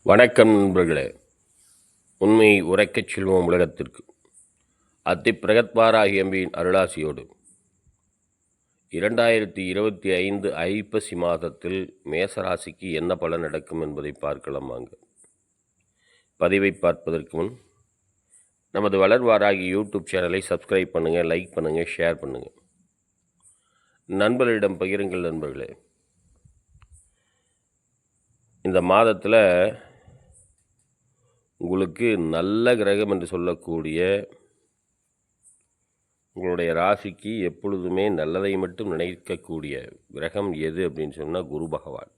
வணக்கம் நண்பர்களே. உண்மை உரைக்கச் செல்வோம் உலகத்திற்கு. அத்தி பிரகத்வாராகி அம்பியின் அருளாசியோடு 2025 ஐப்பசி மாதத்தில் மேசராசிக்கு என்ன பலன் நடக்கும் என்பதை பார்க்கலாம் வாங்க. பதிவை பார்ப்பதற்கு முன் நமது வளர்வாராகி யூடியூப் சேனலை சப்ஸ்கிரைப் பண்ணுங்கள், லைக் பண்ணுங்கள், ஷேர் பண்ணுங்கள், நண்பர்களிடம் பகிருங்கள். நண்பர்களே, இந்த மாதத்தில் உங்களுக்கு நல்ல கிரகம் என்று சொல்லக்கூடிய உங்களுடைய ராசிக்கு எப்பொழுதுமே நல்லதை மட்டும் நினைக்கக்கூடிய கிரகம் எது அப்படின்னு சொன்னால் குரு பகவான்.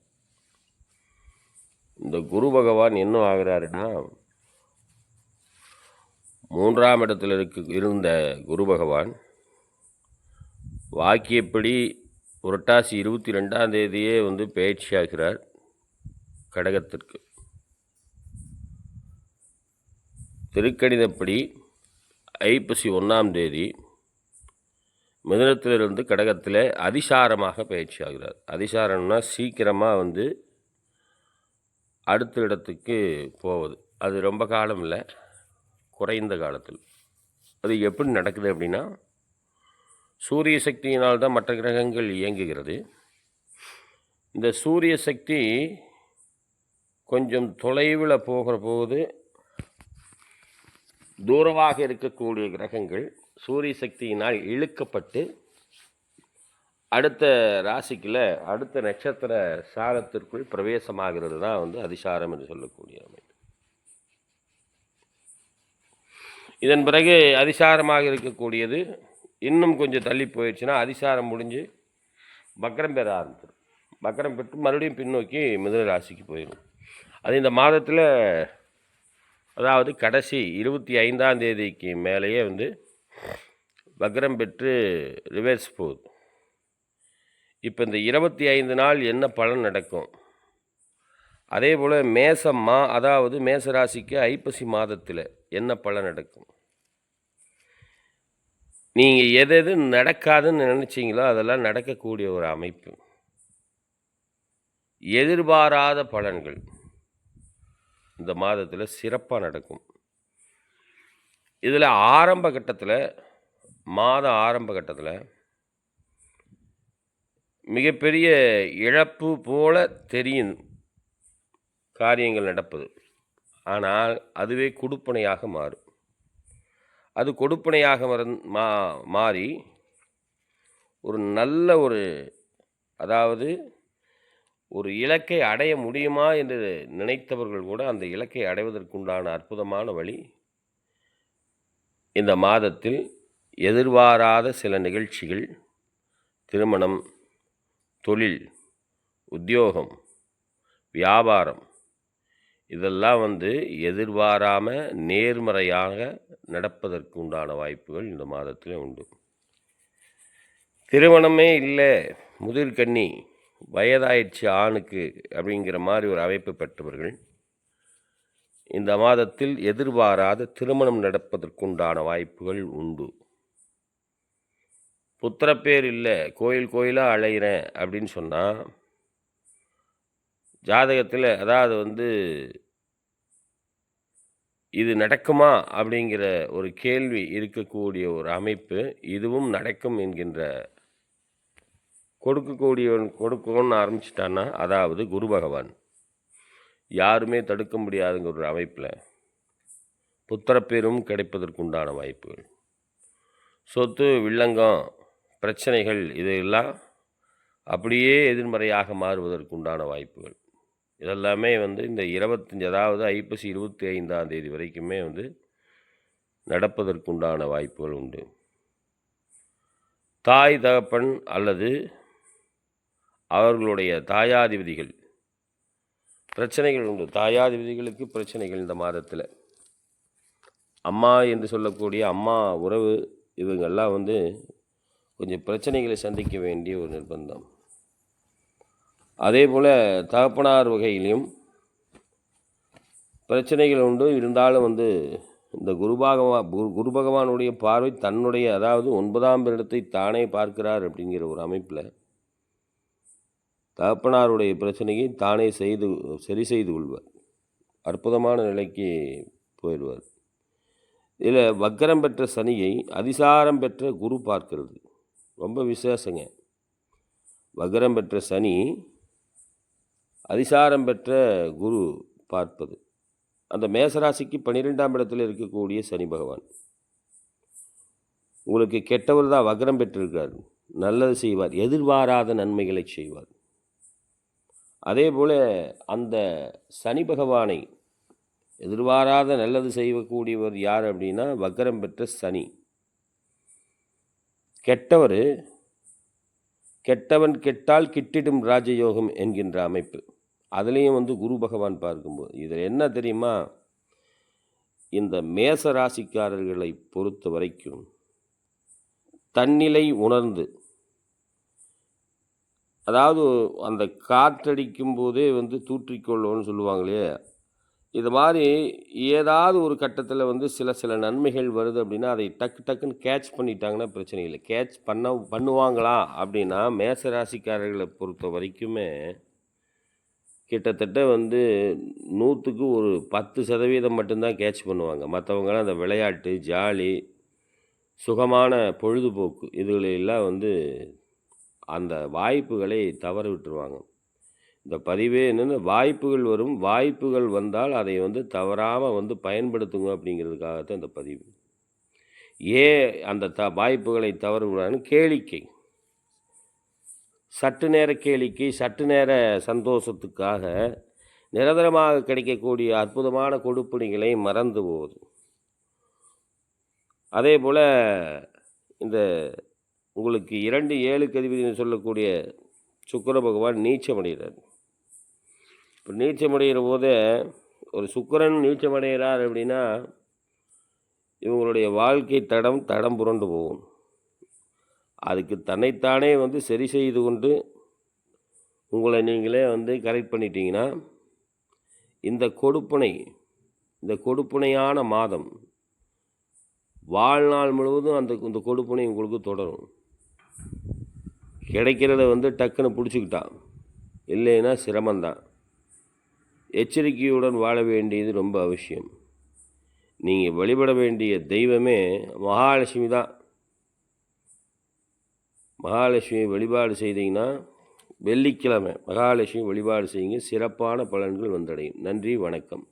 இந்த குரு பகவான் என்ன ஆகிறாருன்னா, 3ஆம் இடத்தில் இருந்த குரு பகவான் வாக்கியப்படி புரட்டாசி 22ஆம் தேதியே பயிற்சியாகிறார் கடகத்திற்கு. திருக்கணிதப்படி ஐப்பசி 1ஆம் தேதி மிதுனத்திலிருந்து கடகத்தில் அதிசாரமாக பயிற்சி ஆகிறார். அதிசாரம்னா சீக்கிரமாக அடுத்த இடத்துக்கு போவது. அது ரொம்ப காலம் இல்லை, குறைந்த காலத்தில். அது எப்படி நடக்குது அப்படின்னா, சூரிய சக்தியினால் தான் மற்ற கிரகங்கள் இயங்குகிறது. இந்த சூரிய சக்தி கொஞ்சம் தொலைவில் போகிற போது தூரமாக இருக்கக்கூடிய கிரகங்கள் சூரிய சக்தியினால் இழுக்கப்பட்டு அடுத்த ராசிக்குள்ள அடுத்த நட்சத்திர சாரத்திற்குள் பிரவேசமாகிறது தான் அதிசாரம் என்று சொல்லக்கூடிய அமைப்பு. இதன் பிறகு அதிசாரமாக இருக்கக்கூடியது இன்னும் கொஞ்சம் தள்ளி போயிடுச்சுன்னா அதிசாரம் முடிஞ்சு வக்ரம் பெற ஆரம்பிச்சிடும். வக்ரம் பெற்று மறுபடியும் பின்னோக்கி மிதுன ராசிக்கு போயிடும். அது இந்த மாதத்தில், அதாவது கடைசி 25ஆம் தேதிக்கு மேலேயே வக்ரம் பெற்று ரிவர்ஸ் போகுது. இப்போ இந்த 25 நாள் என்ன பலன் நடக்கும்? அதே போல் அதாவது மேசராசிக்கு ஐப்பசி மாதத்தில் என்ன பலன் நடக்கும்? நீங்கள் எது நடக்காதுன்னு நினச்சிங்களோ அதெல்லாம் நடக்கக்கூடிய ஒரு அமைப்பு. எதிர்பாராத பலன்கள் இந்த மாதத்தில் சிறப்பாக நடக்கும். இதில் மாத ஆரம்ப கட்டத்தில் மிகப்பெரிய இழப்பு போல தெரியும் காரியங்கள் நடப்பது. ஆனால் அதுவே கொடுப்பனையாக மாறும். அது கொடுப்பனையாக மாறி ஒரு நல்ல அதாவது ஒரு இலக்கை அடைய முடியுமா என்று நினைத்தவர்கள் கூட அந்த இலக்கை அடைவதற்குண்டான அற்புதமான வழி இந்த மாதத்தில் எதிர்பாராத சில நிகழ்ச்சிகள், திருமணம், தொழில், உத்தியோகம், வியாபாரம், இதெல்லாம் எதிர்பாராமல் நேர்மறையாக நடப்பதற்கு உண்டான வாய்ப்புகள் இந்த மாதத்தில் உண்டு. திருமணமே இல்லை, முதிர்கன்னி, வயதாயிடுச்சு ஆணுக்கு அப்படிங்கிற மாதிரி ஒரு அமைப்பு பெற்றவர்கள் இந்த மாதத்தில் எதிர்பாராத திருமணம் நடப்பதற்குண்டான வாய்ப்புகள் உண்டு. புத்திரப்பேர் இல்லை, கோயிலாக அலைகிறேன் அப்படின்னு சொன்னால் ஜாதகத்தில், அதாவது இது நடக்குமா அப்படிங்கிற ஒரு கேள்வி இருக்கக்கூடிய ஒரு அமைப்பு. இதுவும் நடக்கும் என்கின்ற கொடுக்கணும்னு ஆரம்பிச்சிட்டான்னா, அதாவது குரு பகவான் யாருமே தடுக்க முடியாதுங்கிற ஒரு அமைப்பில் புத்திரப்பேரும் கிடைப்பதற்குண்டான வாய்ப்புகள், சொத்து, வில்லங்கம், பிரச்சனைகள், இதெல்லாம் அப்படியே எதிர்மறையாக மாறுவதற்குண்டான வாய்ப்புகள் இதெல்லாமே இந்த 25, அதாவது ஐப்பசி 25ஆம் தேதி வரைக்குமே நடப்பதற்குண்டான வாய்ப்புகள் உண்டு. தாய் தகப்பன் அல்லது அவர்களுடைய தாயாதிபதிகள் பிரச்சனைகள் உண்டு. தாயாதிபதிகளுக்கு பிரச்சனைகள் இந்த மாதத்தில். அம்மா என்று சொல்லக்கூடிய அம்மா உறவு, இவங்கெல்லாம் கொஞ்சம் பிரச்சனைகளை சந்திக்க வேண்டிய ஒரு நிர்பந்தம். அதே போல் தகப்பனார் வகையிலையும் பிரச்சனைகள் உண்டு. இருந்தாலும் இந்த குரு பகவானுடைய பார்வை தன்னுடைய, அதாவது 9ஆம் இடத்தை தானே பார்க்கிறார் அப்படிங்கிற ஒரு அமைப்பில் தகப்பனாருடைய பிரச்சனையை தானே சரி செய்து கொள்வார். அற்புதமான நிலைக்கு போயிடுவார். இதில் வக்கரம் பெற்ற சனியை அதிசாரம் பெற்ற குரு பார்க்கிறது. ரொம்ப விசேஷங்க. வக்கரம் பெற்ற சனி அதிசாரம் பெற்ற குரு பார்ப்பது. அந்த மேசராசிக்கு 12ஆம் இடத்தில் இருக்கக்கூடிய சனி பகவான் உங்களுக்கு கெட்டவர் தான், வக்கரம் பெற்றிருக்கார். நல்லது செய்வார், எதிர்பாராத நன்மைகளை செய்வார். அதே போல் அந்த சனி பகவானை எதிர்பாராத நல்லது செய்யக்கூடியவர் யார் அப்படின்னா வக்கரம் பெற்ற சனி. கெட்டவன் கெட்டால் கிட்டிடும் ராஜயோகம் என்கின்ற அமைப்பு. அதுலேயும் குரு பகவான் பார்க்கும்போது இதில் என்ன தெரியுமா, இந்த மேச ராசிக்காரர்களை பொறுத்த வரைக்கும் தன்னிலை உணர்ந்து, அதாவது அந்த காற்றடிக்கும் போதே தூற்றிக்கொள்ளோன்னு சொல்லுவாங்களே, இது மாதிரி ஏதாவது ஒரு கட்டத்தில் சில நன்மைகள் வருது அப்படின்னா அதை டக்குன்னு கேட்ச் பண்ணிட்டாங்கன்னா பிரச்சனை இல்லை. கேட்ச் பண்ணுவாங்களா அப்படின்னா மேச ராசிக்காரர்களை பொறுத்த வரைக்குமே கிட்டத்தட்ட 100க்கு ஒரு 10% மட்டும்தான் கேட்ச் பண்ணுவாங்க. மற்றவங்களாம் அந்த விளையாட்டு, ஜாலி, சுகமான பொழுதுபோக்கு இதுகளெல்லாம் அந்த வாய்ப்புகளை தவற விட்டுருவாங்க. இந்த பதிவே என்னென்னு, வாய்ப்புகள் வரும், வாய்ப்புகள் வந்தால் அதை தவறாமல் பயன்படுத்துங்க அப்படிங்கிறதுக்காகத்தான் இந்த பதிவு. ஏன் அந்த வாய்ப்புகளை தவறு விடான்னு, கேளிக்கை, சற்று நேர கேளிக்கை, சற்று நேர சந்தோஷத்துக்காக நிரந்தரமாக கிடைக்கக்கூடிய அற்புதமான கொடுப்பினைகளை மறந்து போகுது. அதே போல் இந்த உங்களுக்கு 2-7 அதிபதினு சொல்லக்கூடிய சுக்கிர பகவான் நீச்சமடைகிறார். இப்போ நீச்சமடைகிற போதே ஒரு சுக்கிரன் நீச்சமடைகிறார் அப்படின்னா இவங்களுடைய வாழ்க்கை தடம் புரண்டு போகும். அதுக்கு தன்னைத்தானே சரி செய்து கொண்டு உங்களை நீங்களே கரெக்ட் பண்ணிட்டீங்கன்னா இந்த கொடுப்பனையான மாதம் வாழ்நாள் முழுவதும் இந்த கொடுப்பனை உங்களுக்கு தொடரும். கிடைக்கிறத டக்குன்னு பிடிச்சிக்கிட்டான், இல்லைன்னா சிரமந்தான். எச்சரிக்கையுடன் வாழ வேண்டியது ரொம்ப அவசியம். நீங்கள் வழிபட வேண்டிய தெய்வமே மகாலட்சுமி தான். மகாலட்சுமி வழிபாடு செய்தீங்கன்னா, வெள்ளிக்கிழமை மகாலட்சுமி வழிபாடு செய்யுங்க, சிறப்பான பலன்கள் வந்தடையும். நன்றி, வணக்கம்.